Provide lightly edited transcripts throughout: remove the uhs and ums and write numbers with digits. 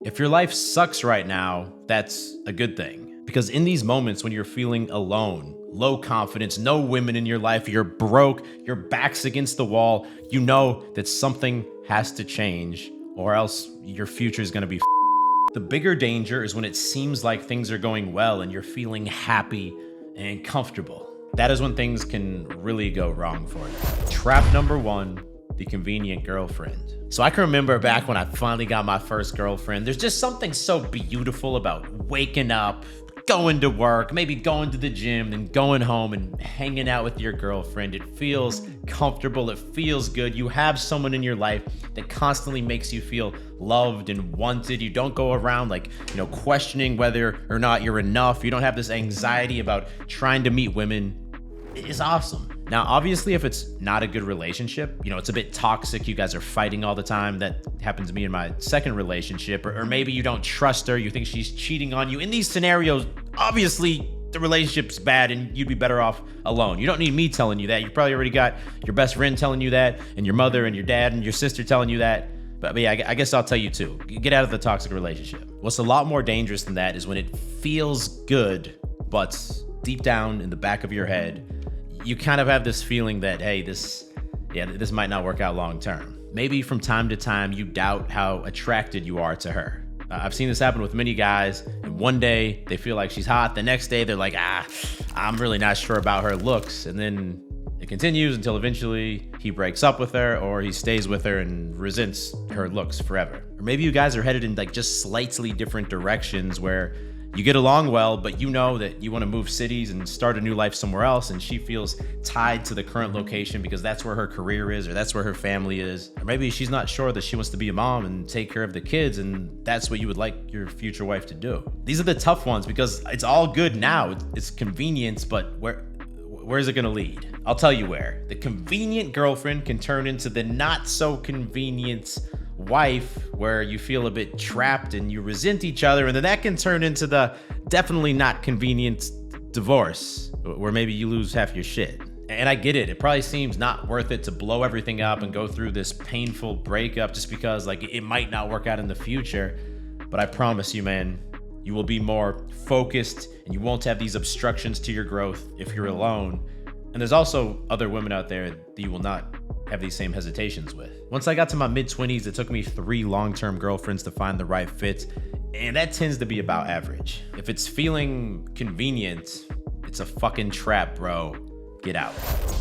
If your life sucks right now, that's a good thing. Because in these moments when you're feeling alone, low confidence, no women in your life, you're broke, your back's against the wall, you know that something has to change or else your future is going to be The bigger danger is when it seems like things are going well and you're feeling happy and comfortable. That is when things can really go wrong for you. Trap number one, the convenient girlfriend. So I can remember back when I finally got my first girlfriend, there's just something so beautiful about waking up, going to work, maybe going to the gym, then going home and hanging out with your girlfriend. It feels comfortable, it feels good. You have someone in your life that constantly makes you feel loved and wanted. You don't go around questioning whether or not you're enough. You don't have this anxiety about trying to meet women. It's awesome. Now, obviously, if it's not a good relationship, it's a bit toxic, you guys are fighting all the time. That happened to me in my second relationship. Or maybe you don't trust her, you think she's cheating on you. In these scenarios, obviously, the relationship's bad and you'd be better off alone. You don't need me telling you that. You probably already got your best friend telling you that, and your mother and your dad and your sister telling you that. But yeah, I guess I'll tell you too. Get out of the toxic relationship. What's a lot more dangerous than that is when it feels good, but deep down in the back of your head, you kind of have this feeling that, hey, this might not work out long term. Maybe from time to time, you doubt how attracted you are to her. I've seen this happen with many guys, and one day they feel like she's hot. The next day they're like, I'm really not sure about her looks. And then it continues until eventually he breaks up with her or he stays with her and resents her looks forever. Or maybe you guys are headed in just slightly different directions where you get along well, but you know that you want to move cities and start a new life somewhere else, and she feels tied to the current location because that's where her career is or that's where her family is. Or maybe she's not sure that she wants to be a mom and take care of the kids, and that's what you would like your future wife to do. These are the tough ones because it's all good now. It's convenience, but where's it going to lead? I'll tell you where. The convenient girlfriend can turn into the not so convenient wife, where you feel a bit trapped and you resent each other, and then that can turn into the definitely not convenient divorce, where maybe you lose half your shit. And I get it. It probably seems not worth it to blow everything up and go through this painful breakup just because it might not work out in the future. But I promise you, man, you will be more focused and you won't have these obstructions to your growth if you're alone. And there's also other women out there that you will not have these same hesitations with. Once I got to my mid-20s, it took me 3 long-term girlfriends to find the right fit, and that tends to be about average. If it's feeling convenient, it's a fucking trap, bro. Get out.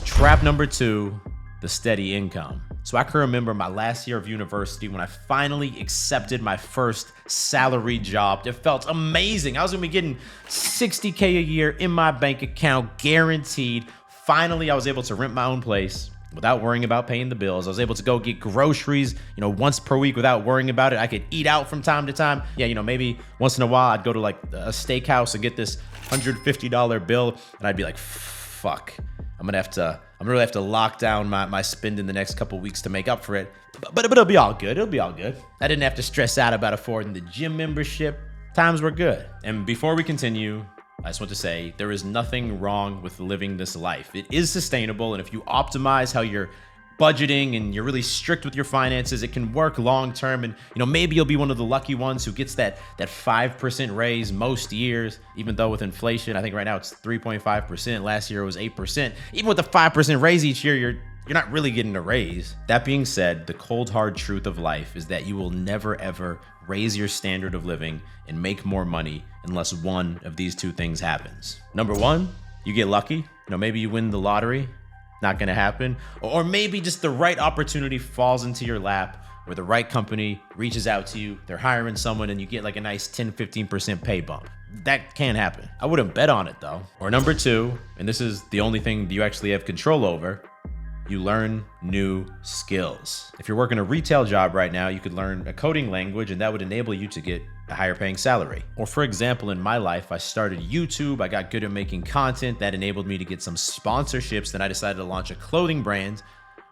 Trap number 2, the steady income. So I can remember my last year of university when I finally accepted my first salary job. It felt amazing. I was gonna be getting $60K a year in my bank account, guaranteed. Finally, I was able to rent my own place without worrying about paying the bills. I was able to go get groceries, once per week without worrying about it. I could eat out from time to time. Yeah, maybe once in a while I'd go to a steakhouse and get this $150 bill, and I'd be like, fuck, I'm gonna really have to lock down my spend in the next couple weeks to make up for it. But it'll be all good. It'll be all good. I didn't have to stress out about affording the gym membership. Times were good. And before we continue, I just want to say there is nothing wrong with living this life. It is sustainable, and if you optimize how you're budgeting and you're really strict with your finances, it can work long term. And maybe you'll be one of the lucky ones who gets that 5% raise most years, even though with inflation, I think right now it's 3.5%. Last year it was 8%. Even with the 5% raise each year, you're not really getting a raise. That being said, the cold hard truth of life is that you will never ever raise your standard of living and make more money unless one of these 2 things happens. Number 1, you get lucky. Maybe you win the lottery. Not gonna happen. Or maybe just the right opportunity falls into your lap, where the right company reaches out to you, they're hiring someone, and you get a nice 10-15% pay bump. That can happen. I wouldn't bet on it though. Or number 2, and this is the only thing you actually have control over, you learn new skills. If you're working a retail job right now, you could learn a coding language, and that would enable you to get a higher paying salary. Or for example, in my life, I started YouTube. I got good at making content that enabled me to get some sponsorships. Then I decided to launch a clothing brand,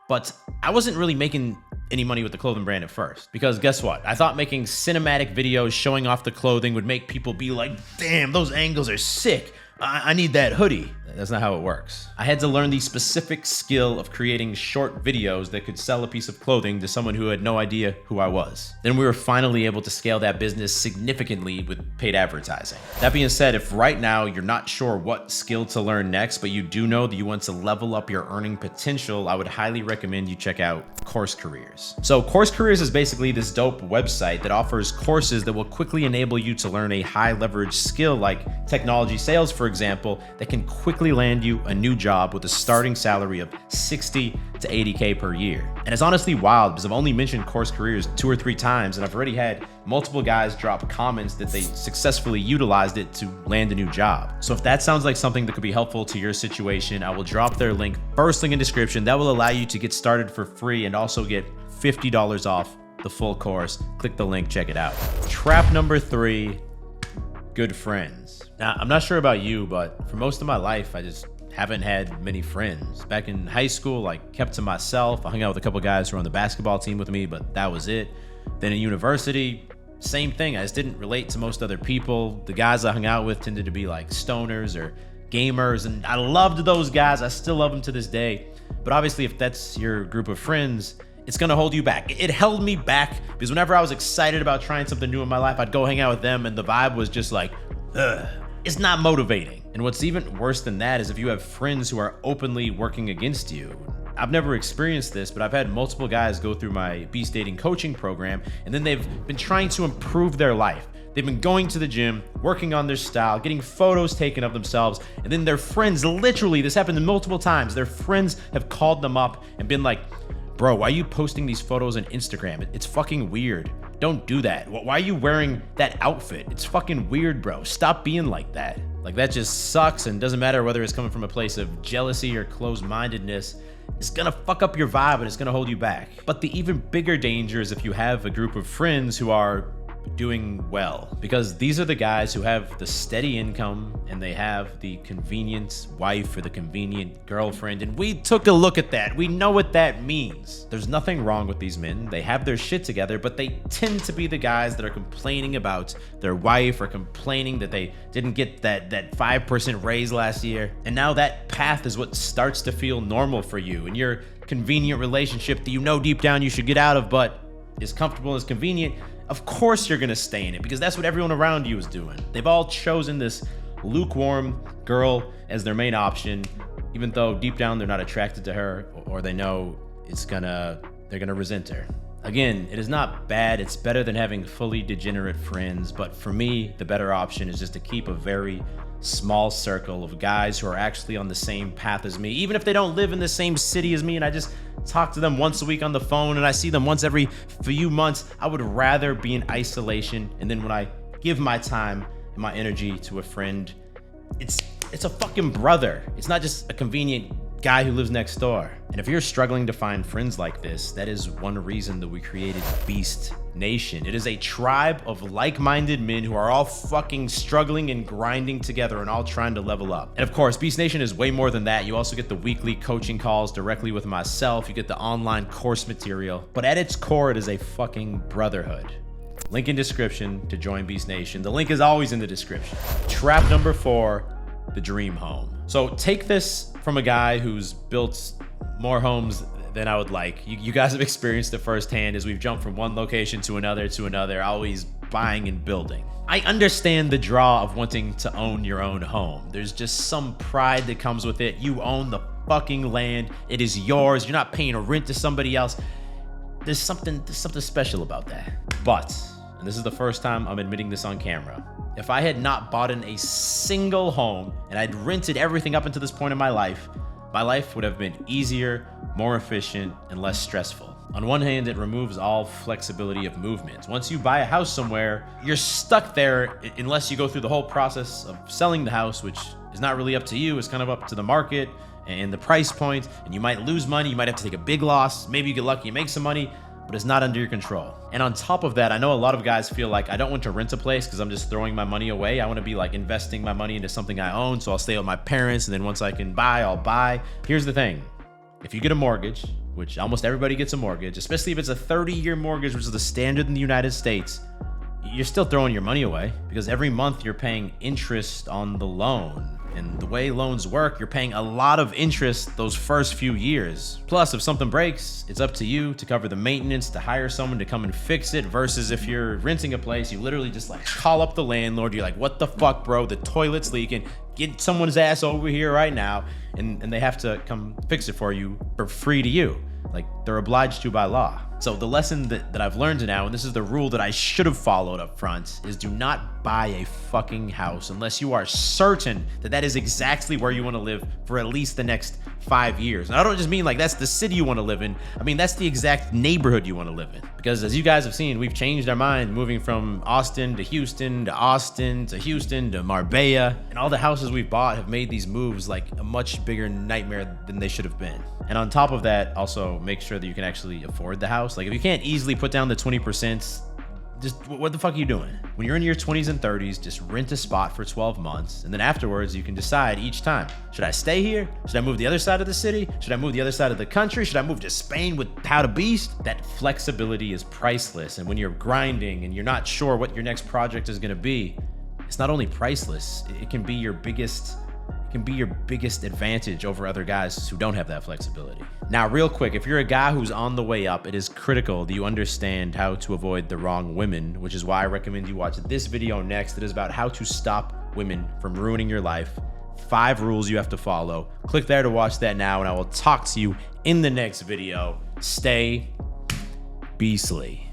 but I wasn't really making any money with the clothing brand at first, because guess what? I thought making cinematic videos showing off the clothing would make people be like, damn, those angles are sick. I need that hoodie. That's not how it works. I had to learn the specific skill of creating short videos that could sell a piece of clothing to someone who had no idea who I was. Then we were finally able to scale that business significantly with paid advertising. That being said, if right now you're not sure what skill to learn next, but you do know that you want to level up your earning potential, I would highly recommend you check out Course Careers. So Course Careers is basically this dope website that offers courses that will quickly enable you to learn a high leverage skill like technology sales, for example, that can quickly land you a new job with a starting salary of 60 to 80K per year. And it's honestly wild because I've only mentioned Course Careers 2 or 3 times, and I've already had multiple guys drop comments that they successfully utilized it to land a new job. So if that sounds like something that could be helpful to your situation, I will drop their link, first link in description. That will allow you to get started for free and also get $50 off the full course. Click the link, check it out. Trap number 3, good friends. Now, I'm not sure about you, but for most of my life, I just haven't had many friends. Back in high school, I kept to myself. I hung out with a couple guys who were on the basketball team with me, but that was it. Then in university, same thing. I just didn't relate to most other people. The guys I hung out with tended to be like stoners or gamers, and I loved those guys. I still love them to this day. But obviously, if that's your group of friends, it's gonna hold you back. It held me back because whenever I was excited about trying something new in my life, I'd go hang out with them, and the vibe was just like, ugh. It's not motivating. And what's even worse than that is if you have friends who are openly working against you. I've never experienced this, but I've had multiple guys go through my Beast Dating coaching program, and then they've been trying to improve their life. They've been going to the gym, working on their style, getting photos taken of themselves, and then their friends, literally, this happened multiple times, their friends have called them up and been like, bro, why are you posting these photos on Instagram? It's fucking weird. Don't do that. Why are you wearing that outfit? It's fucking weird, bro. Stop being like that. Like, that just sucks, and doesn't matter whether it's coming from a place of jealousy or closed-mindedness. It's gonna fuck up your vibe and it's gonna hold you back. But the even bigger danger is if you have a group of friends who are doing well, because these are the guys who have the steady income and they have the convenient wife or the convenient girlfriend, and we took a look at that. We know what that means. There's nothing wrong with these men. They have their shit together, but they tend to be the guys that are complaining about their wife or complaining that they didn't get that 5% raise last year. And now that path is what starts to feel normal for you in your convenient relationship that you know deep down you should get out of, but is comfortable and is convenient. Of course you're gonna stay in it because that's what everyone around you is doing. They've all chosen this lukewarm girl as their main option, even though deep down they're not attracted to her, or they know they're gonna resent her. Again, it is not bad. It's better than having fully degenerate friends, but for me, the better option is just to keep a very small circle of guys who are actually on the same path as me, even if they don't live in the same city as me, and I just talk to them once a week on the phone and I see them once every few months. I would rather be in isolation, and then when I give my time and my energy to a friend, it's a fucking brother. It's not just a convenient guy who lives next door. And if you're struggling to find friends like this, that is one reason that we created Beast Nation. It is a tribe of like-minded men who are all fucking struggling and grinding together and all trying to level up. And of course, Beast Nation is way more than that. You also get the weekly coaching calls directly with myself. You get the online course material. But at its core, it is a fucking brotherhood. Link in description to join Beast Nation. The link is always in the description. Trap number 4, the dream home. So take this from a guy who's built more homes than I would like. You guys have experienced it firsthand as we've jumped from one location to another, always buying and building. I understand the draw of wanting to own your own home. There's just some pride that comes with it. You own the fucking land. It is yours. You're not paying a rent to somebody else. There's something special about that. But, and this is the first time I'm admitting this on camera, if I had not bought in a single home and I'd rented everything up until this point in my life would have been easier, more efficient, and less stressful. On one hand, it removes all flexibility of movement. Once you buy a house somewhere, you're stuck there unless you go through the whole process of selling the house, which is not really up to you. It's kind of up to the market and the price point, and you might lose money. You might have to take a big loss. Maybe you get lucky and make some money, but it's not under your control. And on top of that, I know a lot of guys feel like I don't want to rent a place because I'm just throwing my money away. I want to be like investing my money into something I own, so I'll stay with my parents, and then once I can buy, I'll buy. Here's the thing. If you get a mortgage, which almost everybody gets a mortgage, especially if it's a 30-year mortgage, which is the standard in the United States, you're still throwing your money away because every month you're paying interest on the loan. And the way loans work, you're paying a lot of interest those first few years. Plus, if something breaks, it's up to you to cover the maintenance, to hire someone to come and fix it, versus if you're renting a place, you literally just like call up the landlord. You're like, what the fuck, bro? The toilet's leaking. Get someone's ass over here right now. And they have to come fix it for you for free to you. Like, they're obliged to by law. So the lesson that I've learned now, and this is the rule that I should have followed up front, is do not buy a fucking house unless you are certain that that is exactly where you want to live for at least the next 5 years. And I don't just mean like that's the city you want to live in. I mean, that's the exact neighborhood you want to live in. Because as you guys have seen, we've changed our mind, moving from Austin to Houston to Austin to Houston to Marbella. And all the houses we've bought have made these moves like a much bigger nightmare than they should have been. And on top of that, also make sure that you can actually afford the house. Like if you can't easily put down the 20%, just what the fuck are you doing? When you're in your 20s and 30s, just rent a spot for 12 months. And then afterwards, you can decide each time, should I stay here? Should I move the other side of the city? Should I move the other side of the country? Should I move to Spain with How to Beast? That flexibility is priceless. And when you're grinding and you're not sure what your next project is gonna be, it's not only priceless, it can be your biggest advantage over other guys who don't have that flexibility. Now, real quick, if you're a guy who's on the way up, it is critical that you understand how to avoid the wrong women, which is why I recommend you watch this video next. It is about how to stop women from ruining your life. 5 rules you have to follow. Click there to watch that now, and I will talk to you in the next video. Stay beastly.